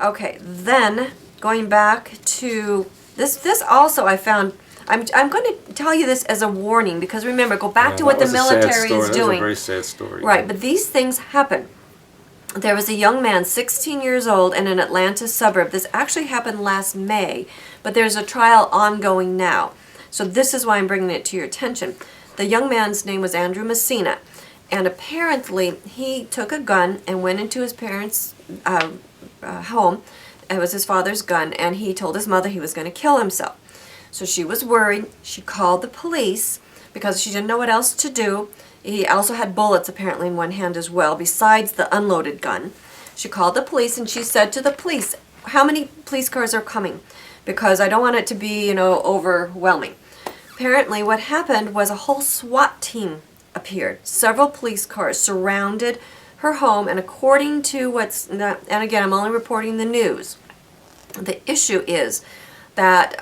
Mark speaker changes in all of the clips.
Speaker 1: Okay, then going back to this also I found. I'm going to tell you this as a warning because remember, go back to what the military is doing.
Speaker 2: That was a very sad story.
Speaker 1: Right, but these things happen. There was a young man, 16 years old, in an Atlanta suburb. This actually happened last May, but there's a trial ongoing now. So this is why I'm bringing it to your attention. The young man's name was Andrew Messina, and apparently he took a gun and went into his parents' home. It was his father's gun, and he told his mother he was going to kill himself. So she was worried. She called the police because she didn't know what else to do. He also had bullets apparently in one hand as well, besides the unloaded gun. She called the police and she said to the police, how many police cars are coming? Because I don't want it to be, overwhelming. Apparently what happened was a whole SWAT team appeared. Several police cars surrounded her home, and according to and again, I'm only reporting the news. The issue is that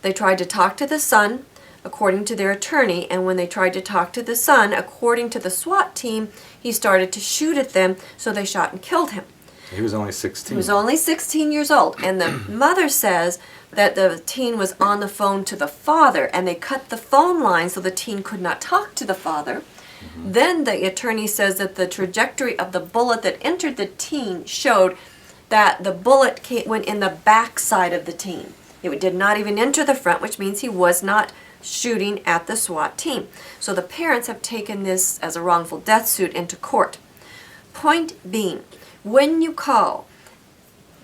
Speaker 1: they tried to talk to the son, according to their attorney, and when they tried to talk to the son, according to the SWAT team, he started to shoot at them, so they shot and killed him.
Speaker 2: He was only 16.
Speaker 1: He was only 16 years old, and the mother says that the teen was on the phone to the father, and they cut the phone line so the teen could not talk to the father. Mm-hmm. Then the attorney says that the trajectory of the bullet that entered the teen showed that the bullet went in the back side of the teen. It did not even enter the front, which means he was not shooting at the SWAT team. So the parents have taken this as a wrongful death suit into court. Point being, when you call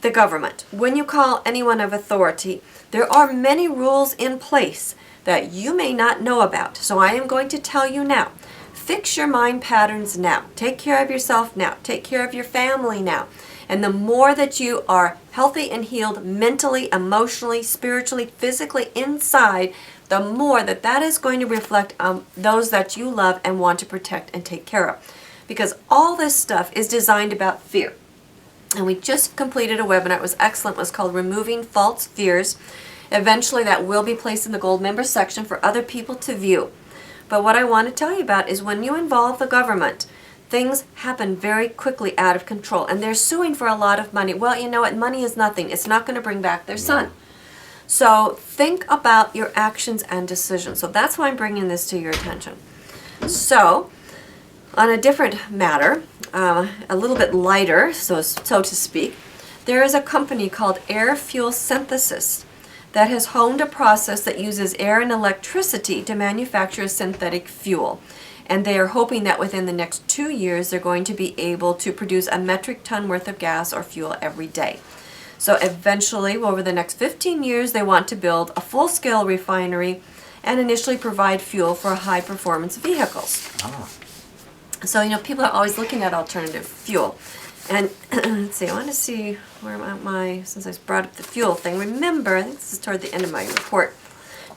Speaker 1: the government, when you call anyone of authority, there are many rules in place that you may not know about. So I am going to tell you now. Fix your mind patterns now. Take care of yourself now. Take care of your family now. And the more that you are healthy and healed mentally, emotionally, spiritually, physically, inside, the more that is going to reflect on those that you love and want to protect and take care of. Because all this stuff is designed about fear. And we just completed a webinar. It was excellent. It was called Removing False Fears. Eventually that will be placed in the gold member section for other people to view. But what I want to tell you about is when you involve the government, things happen very quickly out of control. And they're suing for a lot of money. Well, you know what? Money is nothing. It's not going to bring back their son. So think about your actions and decisions. So that's why I'm bringing this to your attention. So on a different matter, a little bit lighter, so to speak, there is a company called Air Fuel Synthesis that has honed a process that uses air and electricity to manufacture a synthetic fuel. And they are hoping that within the next 2 years, they're going to be able to produce a metric ton worth of gas or fuel every day. So eventually, over the next 15 years, they want to build a full-scale refinery and initially provide fuel for high-performance vehicles.
Speaker 2: Ah.
Speaker 1: So, people are always looking at alternative fuel. And let's see, I want to see where since I brought up the fuel thing, remember, I think this is toward the end of my report.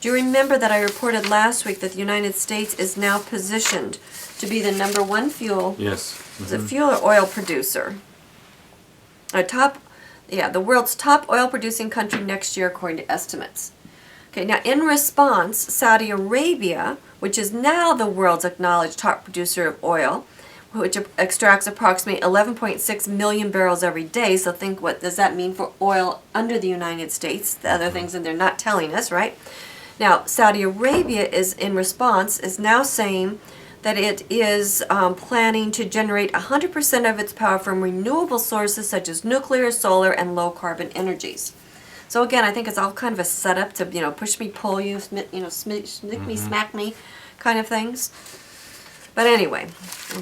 Speaker 1: Do you remember that I reported last week that the United States is now positioned to be the #1 fuel?
Speaker 2: Yes. Mm-hmm.
Speaker 1: The fuel or oil producer. The world's top oil producing country next year according to estimates. Okay, now in response, Saudi Arabia, which is now the world's acknowledged top producer of oil, which extracts approximately 11.6 million barrels every day. So think, what does that mean for oil under the United States? The other things that they're not telling us, right? Now, Saudi Arabia is now saying that it is planning to generate 100% of its power from renewable sources such as nuclear, solar, and low-carbon energies. So again, I think it's all kind of a setup to, push me, pull you, smack me, smack me kind of things. But anyway, I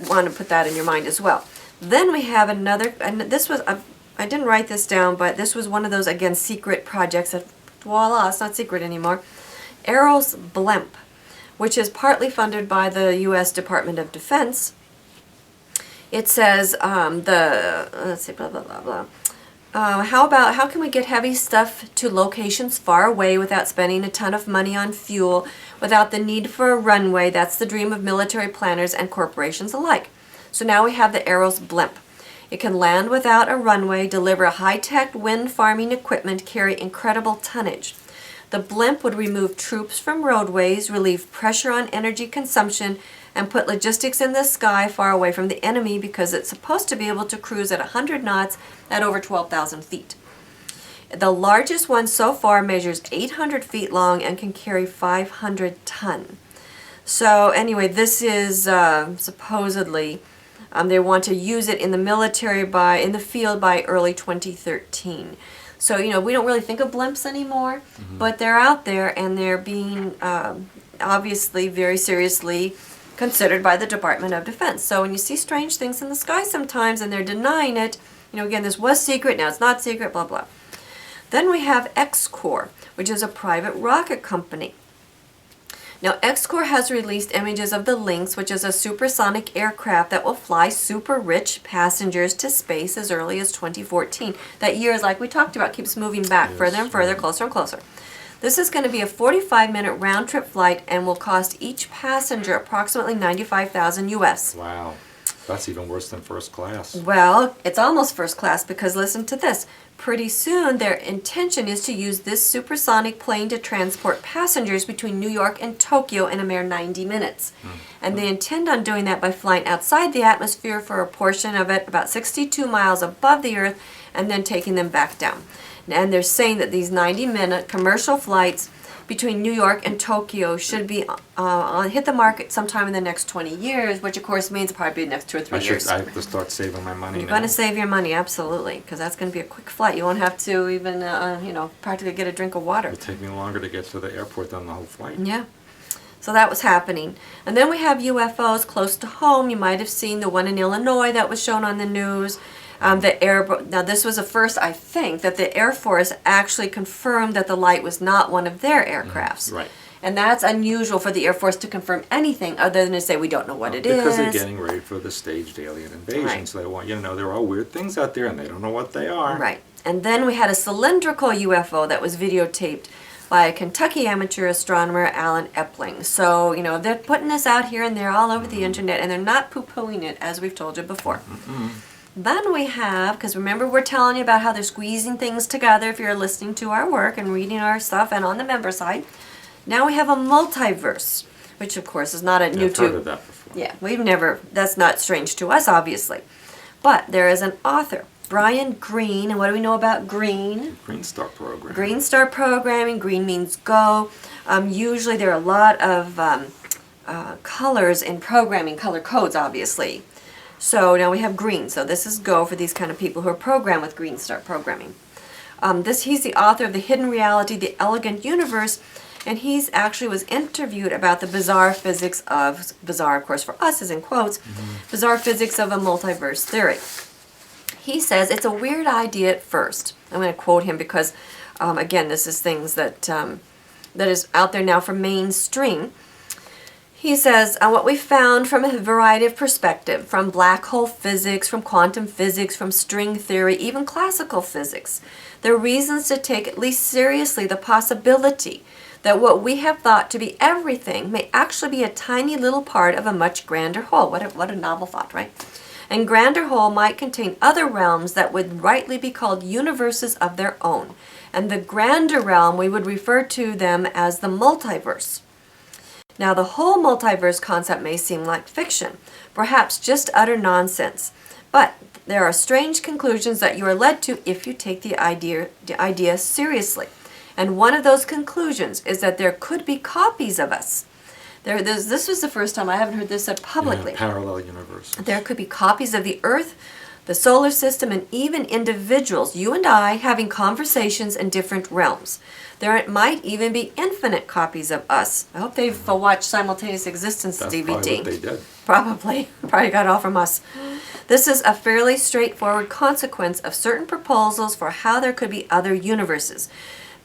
Speaker 1: want to put that in your mind as well. Then we have another, and this was, I didn't write this down, but this was one of those, again, secret projects that, voila, it's not secret anymore. Eros Blimp, which is partly funded by the U.S. Department of Defense. It says, let's see, blah, blah, blah, blah. How can we get heavy stuff to locations far away without spending a ton of money on fuel, without the need for a runway? That's the dream of military planners and corporations alike. So now we have the Eros Blimp. It can land without a runway, deliver high-tech wind farming equipment, carry incredible tonnage. The blimp would remove troops from roadways, relieve pressure on energy consumption, and put logistics in the sky far away from the enemy because it's supposed to be able to cruise at 100 knots at over 12,000 feet. The largest one so far measures 800 feet long and can carry 500 ton. So anyway, this is supposedly, they want to use it in the military in the field by early 2013. So, we don't really think of blimps anymore, but they're out there and they're being obviously very seriously considered by the Department of Defense. So when you see strange things in the sky sometimes and they're denying it, again, this was secret, now it's not secret, blah, blah. Then we have X-Corps, which is a private rocket company. Now, X-Corps has released images of the Lynx, which is a supersonic aircraft that will fly super-rich passengers to space as early as 2014. That year is, like we talked about, keeps moving back further and further, closer and closer. This is going to be a 45-minute round-trip flight and will cost each passenger approximately $95,000 US.
Speaker 2: Wow. That's even worse than first class.
Speaker 1: Well, it's almost first class because listen to this. Pretty soon, their intention is to use this supersonic plane to transport passengers between New York and Tokyo in a mere 90 minutes. And they intend on doing that by flying outside the atmosphere for a portion of it, about 62 miles above the Earth, and then taking them back down. And they're saying that these 90-minute commercial flights between New York and Tokyo should be hit the market sometime in the next 20 years, which of course means probably the next 2 or 3 years.
Speaker 2: I have to start saving my money
Speaker 1: You're
Speaker 2: now.
Speaker 1: going to save your money, absolutely, because that's going to be a quick flight. You won't have to even, practically get a drink of water.
Speaker 2: It'll take me longer to get to the airport than the whole flight.
Speaker 1: Yeah. So that was happening. And then we have UFOs close to home. You might have seen the one in Illinois that was shown on the news. Now this was the first, I think, that the Air Force actually confirmed that the light was not one of their aircrafts.
Speaker 2: Right.
Speaker 1: And that's unusual for the Air Force to confirm anything other than to say we don't know what it is.
Speaker 2: Because they're getting ready for the staged alien invasion.
Speaker 1: Right.
Speaker 2: So they want you to know there are weird things out there and they don't know what they are.
Speaker 1: Right. And then we had a cylindrical UFO that was videotaped by a Kentucky amateur astronomer, Alan Epling. So, they're putting this out here and there all over the internet, and they're not poo-pooing it, as we've told you before. Then we have, because remember we're telling you about how they're squeezing things together if you're listening to our work and reading our stuff and on the member side. Now we have a multiverse, which of course is not a new
Speaker 2: I've heard of that before.
Speaker 1: Yeah, that's not strange to us, obviously. But there is an author, Brian Greene, and what do we know about Greene?
Speaker 2: Green Star Program.
Speaker 1: Green Star Programming, green means go. Usually there are a lot of colors in programming, color codes obviously. So now we have green, so this is go for these kind of people who are programmed with Green Star Programming. He's the author of The Hidden Reality, The Elegant Universe, and he's actually was interviewed about the bizarre physics of, bizarre of course for us is in quotes, bizarre physics of a multiverse theory. He says it's a weird idea at first. I'm going to quote him because, again, this is things that is out there now for mainstream. He says, what we found from a variety of perspectives, from black hole physics, from quantum physics, from string theory, even classical physics, there are reasons to take at least seriously the possibility that what we have thought to be everything may actually be a tiny little part of a much grander whole. What a novel thought, right? And grander whole might contain other realms that would rightly be called universes of their own. And the grander realm, we would refer to them as the multiverse. Now, the whole multiverse concept may seem like fiction, perhaps just utter nonsense, but there are strange conclusions that you are led to if you take the idea seriously. And one of those conclusions is that there could be copies of us. This was the first time I haven't heard this said publicly.
Speaker 2: Yeah, parallel universe.
Speaker 1: There could be copies of the Earth, the solar system, and even individuals, you and I, having conversations in different realms. There might even be infinite copies of us. I hope they've watched Simultaneous Existence
Speaker 2: That's
Speaker 1: DVD.
Speaker 2: probably what they did.
Speaker 1: Probably got it all from us. This is a fairly straightforward consequence of certain proposals for how there could be other universes.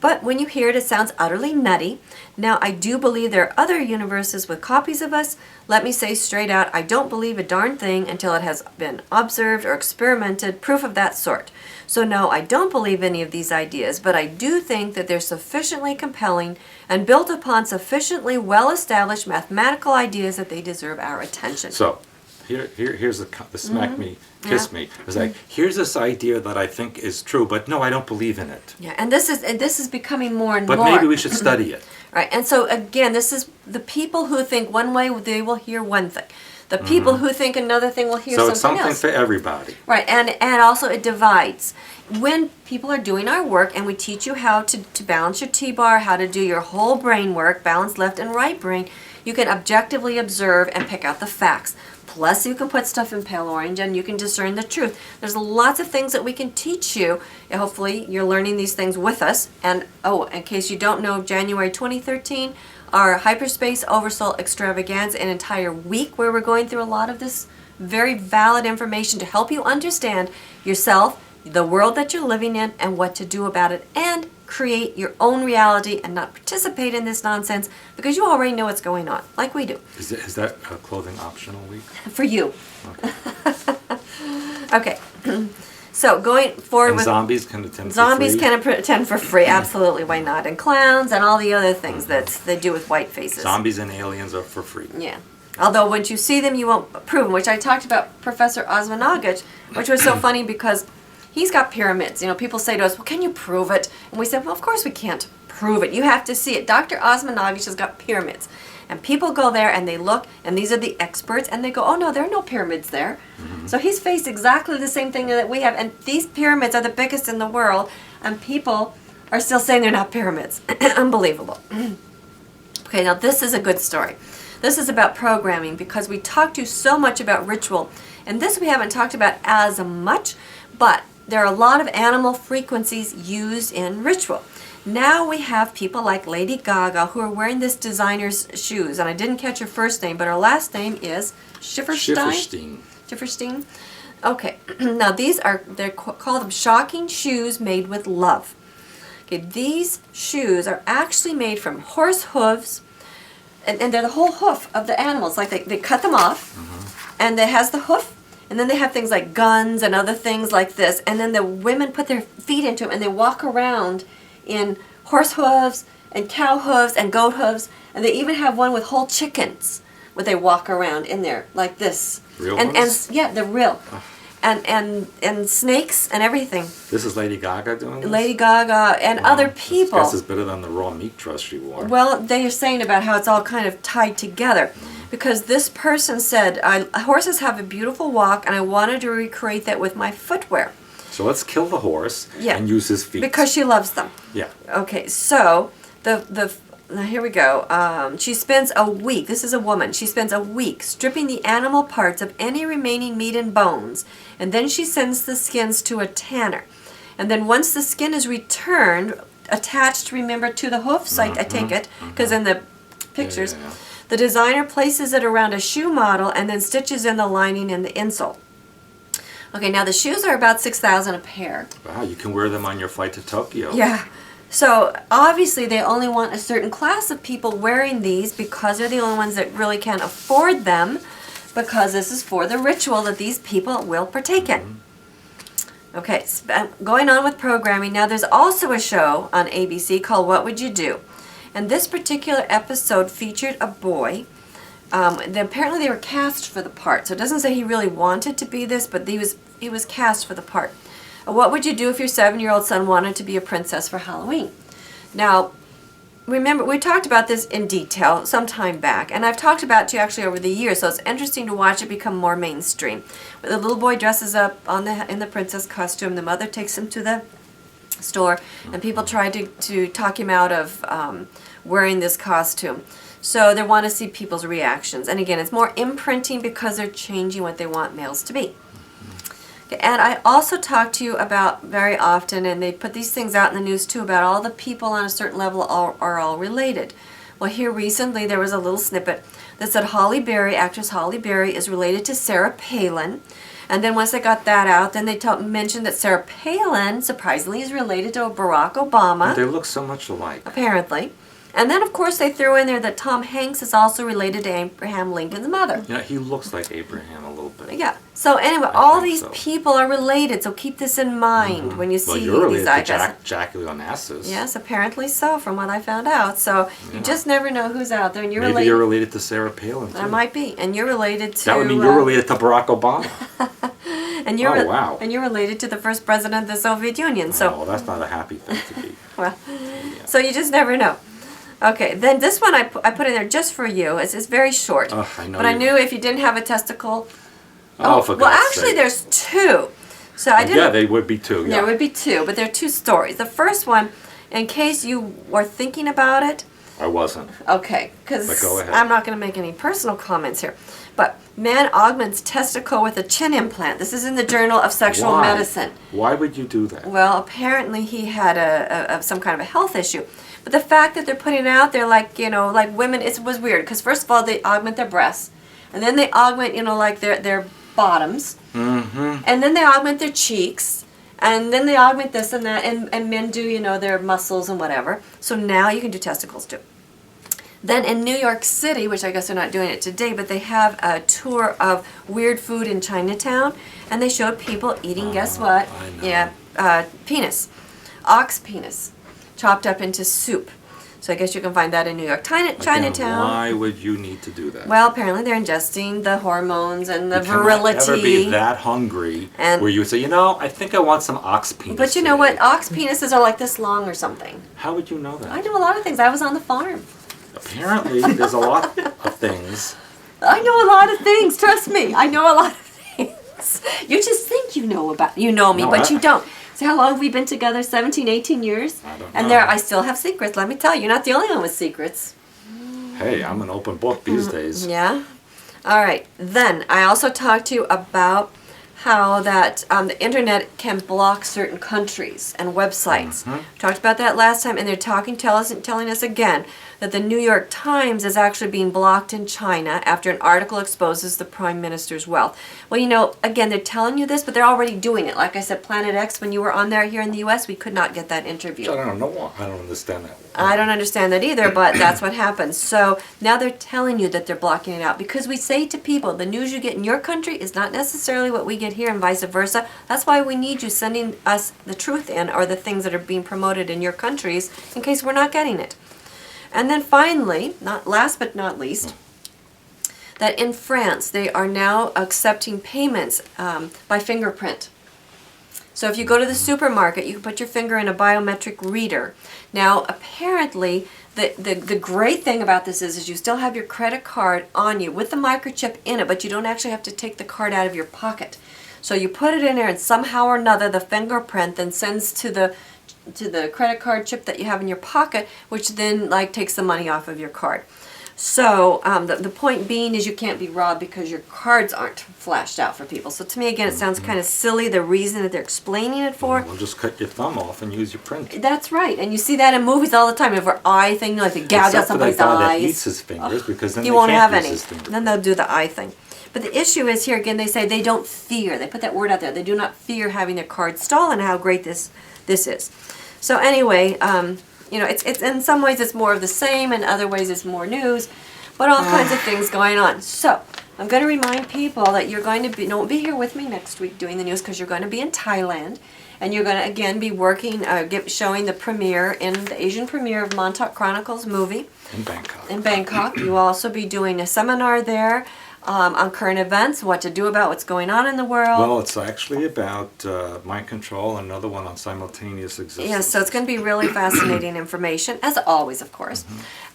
Speaker 1: But when you hear it, it sounds utterly nutty. Now, I do believe there are other universes with copies of us. Let me say straight out, I don't believe a darn thing until it has been observed or experimented, proof of that sort. So no, I don't believe any of these ideas, but I do think that they're sufficiently compelling and built upon sufficiently well-established mathematical ideas that they deserve our attention.
Speaker 2: So, here's the smack me, kiss me. It's like, here's this idea that I think is true, but no, I don't believe in it.
Speaker 1: Yeah, and this is becoming more and
Speaker 2: But
Speaker 1: more.
Speaker 2: maybe we should study it.
Speaker 1: Right, and so again, this is the people who think one way, they will hear one thing. The people who think another thing will hear
Speaker 2: So it's
Speaker 1: something
Speaker 2: something
Speaker 1: else.
Speaker 2: for everybody.
Speaker 1: Right, and also it divides. When people are doing our work and we teach you how to balance your T-bar, how to do your whole brain work, balance left and right brain, you can objectively observe and pick out the facts. Plus you can put stuff in pale orange and you can discern the truth. There's lots of things that we can teach you. And hopefully you're learning these things with us. And oh, in case you don't know, January 2013, our Hyperspace Oversoul Extravaganza, an entire week where we're going through a lot of this very valid information to help you understand yourself, the world that you're living in, and what to do about it, and create your own reality and not participate in this nonsense because you already know what's going on, like we do.
Speaker 2: Is that a clothing optional week?
Speaker 1: For you.
Speaker 2: Okay.
Speaker 1: Okay. So going forward
Speaker 2: And
Speaker 1: with
Speaker 2: zombies can attend
Speaker 1: zombies
Speaker 2: for free?
Speaker 1: can attend for free, absolutely, why not? And clowns and all the other things that they do with white faces.
Speaker 2: Zombies and aliens are for free.
Speaker 1: Yeah. Although once you see them, you won't prove them, which I talked about Professor Osmanagic, which was so funny because he's got pyramids. You know, people say to us, well, can you prove it? And we said, well, of course we can't prove it. You have to see it. Dr. Osmanagic has got pyramids. And people go there and they look, and these are the experts, and they go, oh no, there are no pyramids there. So he's faced exactly the same thing that we have, and these pyramids are the biggest in the world, and people are still saying they're not pyramids. Unbelievable. Okay, now this is a good story. This is about programming because we talked to you so much about ritual, and this we haven't talked about as much, but there are a lot of animal frequencies used in ritual. Now we have people like Lady Gaga who are wearing this designer's shoes, and I didn't catch her first name, but her last name is Schifferstein. Schifferstein. Okay, now they're called them shocking shoes made with love. Okay, these shoes are actually made from horse hooves, and they're the whole hoof of the animals. Like they cut them off, and it has the hoof, and then they have things like guns and other things like this, and then the women put their feet into them, and they walk around in horse hooves and cow hooves and goat hooves, and they even have one with whole chickens where they walk around in there like this.
Speaker 2: Real
Speaker 1: and
Speaker 2: ones?
Speaker 1: yeah, they're real. And snakes and everything.
Speaker 2: This is Lady Gaga doing this?
Speaker 1: Lady Gaga and other people.
Speaker 2: This is better than the raw meat dress she wore.
Speaker 1: Well, they are saying about how it's all kind of tied together. Because this person said, horses have a beautiful walk, and I wanted to recreate that with my footwear.
Speaker 2: So let's kill the horse
Speaker 1: Yeah.
Speaker 2: and use his feet.
Speaker 1: Because she loves them.
Speaker 2: Yeah.
Speaker 1: Okay, so now here we go. She spends a week, this is a woman, she spends a week stripping the animal parts of any remaining meat and bones, and then she sends the skins to a tanner. And then once the skin is returned, attached, remember, to the hoofs, I take it, because in the pictures,
Speaker 2: Yeah.
Speaker 1: the designer places it around a shoe model and then stitches in the lining and the insole. Okay, now the shoes are about $6,000 a pair.
Speaker 2: Wow, you can wear them on your flight to Tokyo.
Speaker 1: Yeah. So obviously they only want a certain class of people wearing these because they're the only ones that really can afford them, because this is for the ritual that these people will partake in. Okay, going on with programming. Now there's also a show on ABC called What Would You Do? And this particular episode featured a boy. Apparently they were cast for the part. So it doesn't say he really wanted to be this, but he was cast for the part. What would you do if your 7-year-old son wanted to be a princess for Halloween? Now, remember, we talked about this in detail some time back, and I've talked about it to you actually over the years, so it's interesting to watch it become more mainstream. The little boy dresses up in the princess costume, the mother takes him to the store, and people try to talk him out of wearing this costume. So they want to see people's reactions. And again, it's more imprinting because they're changing what they want males to be. And I also talk to you about very often, and they put these things out in the news too, about all the people on a certain level are all related. Well, here recently there was a little snippet that said actress Holly Berry is related to Sarah Palin. And then once they got that out, then they mentioned that Sarah Palin, surprisingly, is related to Barack Obama.
Speaker 2: They look so much alike.
Speaker 1: Apparently. And then, of course, they threw in there that Tom Hanks is also related to Abraham Lincoln's mother.
Speaker 2: Yeah, he looks like Abraham a little bit.
Speaker 1: Yeah. So anyway, all these people are related, so keep this in mind when you see
Speaker 2: you're
Speaker 1: these
Speaker 2: related
Speaker 1: icons.
Speaker 2: to Jackie Onassis.
Speaker 1: Yes, apparently so, from what I found out. So you just never know who's out there, and you're
Speaker 2: Maybe
Speaker 1: related.
Speaker 2: you're related to Sarah Palin too.
Speaker 1: I might be, and you're related to.
Speaker 2: That would mean you're related to Barack Obama.
Speaker 1: And you're
Speaker 2: wow.
Speaker 1: And you're related to the first president of the Soviet Union. So
Speaker 2: well, that's not a happy thing to be.
Speaker 1: well, so you just never know. Okay, then this one I put in there just for you. It's very short.
Speaker 2: Oh, I know
Speaker 1: but I
Speaker 2: you-
Speaker 1: knew if you didn't have a testicle.
Speaker 2: Oh, for
Speaker 1: well,
Speaker 2: God's
Speaker 1: actually,
Speaker 2: sake.
Speaker 1: there's two. So I didn't.
Speaker 2: Yeah, they would be too. Yeah.
Speaker 1: There would be two, but there are two stories. The first one, in case you were thinking about it.
Speaker 2: I wasn't.
Speaker 1: Okay, because
Speaker 2: But go ahead.
Speaker 1: I'm not going to make any personal comments here. But man augments testicle with a chin implant. This is in the Journal of Sexual
Speaker 2: Why?
Speaker 1: Medicine.
Speaker 2: Why would you do that?
Speaker 1: Well, apparently he had some kind of a health issue. But the fact that they're putting it out there, like, you know, like women, it was weird. Because first of all, they augment their breasts. And then they augment, you know, like their bottoms.
Speaker 2: Mm-hmm.
Speaker 1: And then they augment their cheeks. And then they augment this and that. And men do, you know, their muscles and whatever. So now you can do testicles too. Then in New York City, which I guess they're not doing it today, but they have a tour of weird food in Chinatown, and they showed people eating, guess what?
Speaker 2: I know.
Speaker 1: Yeah, penis, ox penis, chopped up into soup. So I guess you can find that in New York, Chinatown.
Speaker 2: Again, why would you need to do that?
Speaker 1: Well, apparently they're ingesting the hormones and the
Speaker 2: You cannot
Speaker 1: virility.
Speaker 2: ever be that hungry
Speaker 1: And-
Speaker 2: where you would say, you know, I think I want some ox penis.
Speaker 1: But you know
Speaker 2: today."
Speaker 1: what? Ox penises are like this long or something.
Speaker 2: How would you know that?
Speaker 1: I know a lot of things. I was on the farm.
Speaker 2: Apparently, there's a lot of things.
Speaker 1: I know a lot of things. Trust me, I know a lot of things. You just think you know me,
Speaker 2: No,
Speaker 1: but
Speaker 2: I-
Speaker 1: you don't. So how long have we been together? 17, 18 years?
Speaker 2: I don't
Speaker 1: And
Speaker 2: know.
Speaker 1: I still have secrets. Let me tell you, you're not the only one with secrets.
Speaker 2: Hey, I'm an open book these days.
Speaker 1: Yeah. All right. Then I also talked to you about how that the internet can block certain countries and websites. Talked about that last time, and they're telling us again that the New York Times is actually being blocked in China after an article exposes the Prime Minister's wealth. Well, you know, again, they're telling you this, but they're already doing it. Like I said, Planet X, when you were on there here in the U.S., we could not get that interview.
Speaker 2: I don't know. I don't understand that.
Speaker 1: I don't understand that either, but that's what happens. So now they're telling you that they're blocking it out because we say to people, the news you get in your country is not necessarily what we get here and vice versa. That's why we need you sending us the truth in or the things that are being promoted in your countries in case we're not getting it. And then finally, not last but not least, that in France they are now accepting payments by fingerprint. So if you go to the supermarket, you can put your finger in a biometric reader. Now, apparently, the great thing about this is you still have your credit card on you with the microchip in it, but you don't actually have to take the card out of your pocket. So you put it in there, and somehow or another, the fingerprint then sends to the credit card chip that you have in your pocket, which then like takes the money off of your card. So the point being is you can't be robbed because your cards aren't flashed out for people. So to me, again, it sounds kind of silly, the reason that they're explaining it for.
Speaker 2: Well, just cut your thumb off and use your print.
Speaker 1: That's right, and you see that in movies all the time. If an eye thing, like they gouge out
Speaker 2: Except for that
Speaker 1: somebody's
Speaker 2: guy that
Speaker 1: eyes.
Speaker 2: eats his fingers because then
Speaker 1: He
Speaker 2: they
Speaker 1: won't
Speaker 2: can't
Speaker 1: have
Speaker 2: use
Speaker 1: any.
Speaker 2: his fingers.
Speaker 1: Then they'll do the eye thing. But the issue is here again. They say they don't fear. They put that word out there. They do not fear having their card stolen. How great this is. So anyway, you know, it's in some ways it's more of the same, in other ways it's more news, but all kinds of things going on. So I'm going to remind people that you're going to don't be here with me next week doing the news because you're going to be in Thailand, and you're going to again be working, showing the premiere the Asian premiere of Montauk Chronicles movie
Speaker 2: In Bangkok.
Speaker 1: in Bangkok. You will also be doing a seminar there on current events, what to do about what's going on in the world.
Speaker 2: Well, it's actually about mind control and another one on simultaneous existence.
Speaker 1: Yeah, so it's going to be really fascinating information, as always, of course.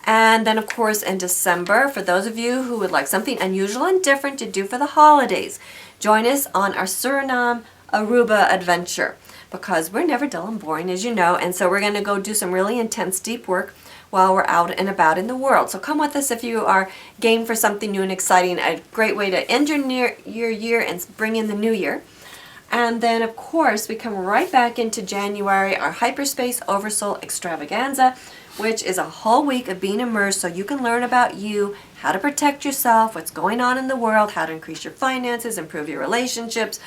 Speaker 1: And then, of course, in December, for those of you who would like something unusual and different to do for the holidays, join us on our Suriname Aruba adventure, because we're never dull and boring, as you know, and so we're going to go do some really intense, deep work while we're out and about in the world. So come with us if you are game for something new and exciting. A great way to end your year and bring in the new year. And then, of course, we come right back into January, our Hyperspace Oversoul Extravaganza, which is a whole week of being immersed so you can learn about you, how to protect yourself, what's going on in the world, how to increase your finances, improve your relationships,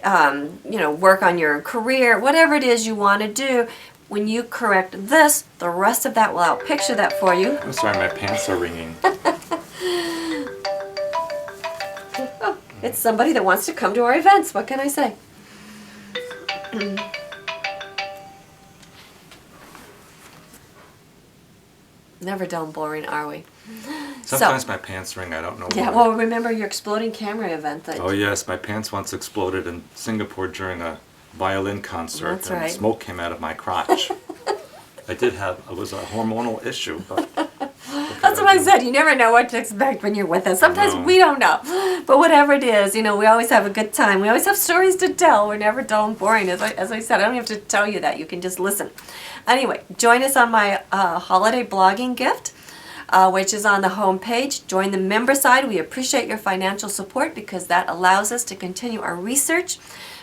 Speaker 1: you know, work on your career, whatever it is you want to do. When you correct this, the rest of that will outpicture that for you.
Speaker 2: I'm sorry, my pants are ringing.
Speaker 1: Oh, it's somebody that wants to come to our events. What can I say? Never dull and boring, are we?
Speaker 2: Sometimes my pants ring, I don't know
Speaker 1: Yeah,
Speaker 2: why.
Speaker 1: well, remember your exploding camera event that
Speaker 2: Oh yes, my pants once exploded in Singapore during a violin concert.
Speaker 1: That's
Speaker 2: and
Speaker 1: right.
Speaker 2: smoke came out of my crotch. It was a hormonal issue, but
Speaker 1: That's what I said. You never know what to expect when you're with us. Sometimes
Speaker 2: No.
Speaker 1: we don't know. But whatever it is, we always have a good time. We always have stories to tell. We're never dull and boring. As I said, I don't have to tell you that. You can just listen. Anyway, join us on my holiday blogging gift, which is on the home page. Join the member side. We appreciate your financial support because that allows us to continue our research.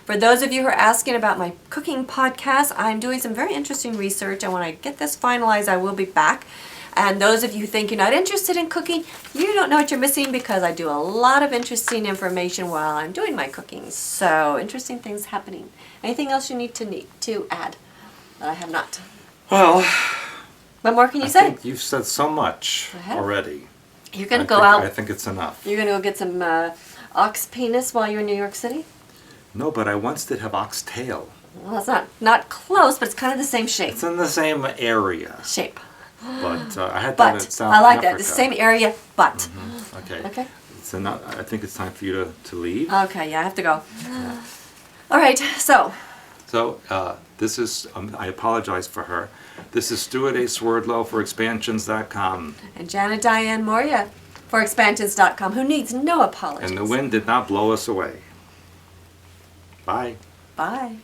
Speaker 1: For those of you who are asking about my cooking podcast, I'm doing some very interesting research, and when I get this finalized, I will be back. And those of you who think you're not interested in cooking, you don't know what you're missing because I do a lot of interesting information while I'm doing my cooking. So, interesting things happening. Anything else you need to add that I have not?
Speaker 2: Well,
Speaker 1: What more can you
Speaker 2: I
Speaker 1: say?
Speaker 2: think you've said so much
Speaker 1: Go ahead.
Speaker 2: already.
Speaker 1: You're going to
Speaker 2: I
Speaker 1: go
Speaker 2: think-
Speaker 1: out.
Speaker 2: I think it's enough.
Speaker 1: You're going to go get some ox penis while you're in New York City?
Speaker 2: No, but I once did have oxtail.
Speaker 1: Well, it's not close, but it's kind of the same shape.
Speaker 2: It's in the same area,
Speaker 1: Shape.
Speaker 2: but I had that
Speaker 1: But
Speaker 2: in South
Speaker 1: I like that.
Speaker 2: Africa.
Speaker 1: The same area, but.
Speaker 2: Okay.
Speaker 1: Okay.
Speaker 2: So now I think it's time for you to leave.
Speaker 1: Okay, yeah, I have to go. All right, so.
Speaker 2: So this is, I apologize for her. This is Stuart A. Swerdlow for expansions.com.
Speaker 1: And Janet Diane Moria for expansions.com, who needs no apologies.
Speaker 2: And the wind did not blow us away. Bye.
Speaker 1: Bye.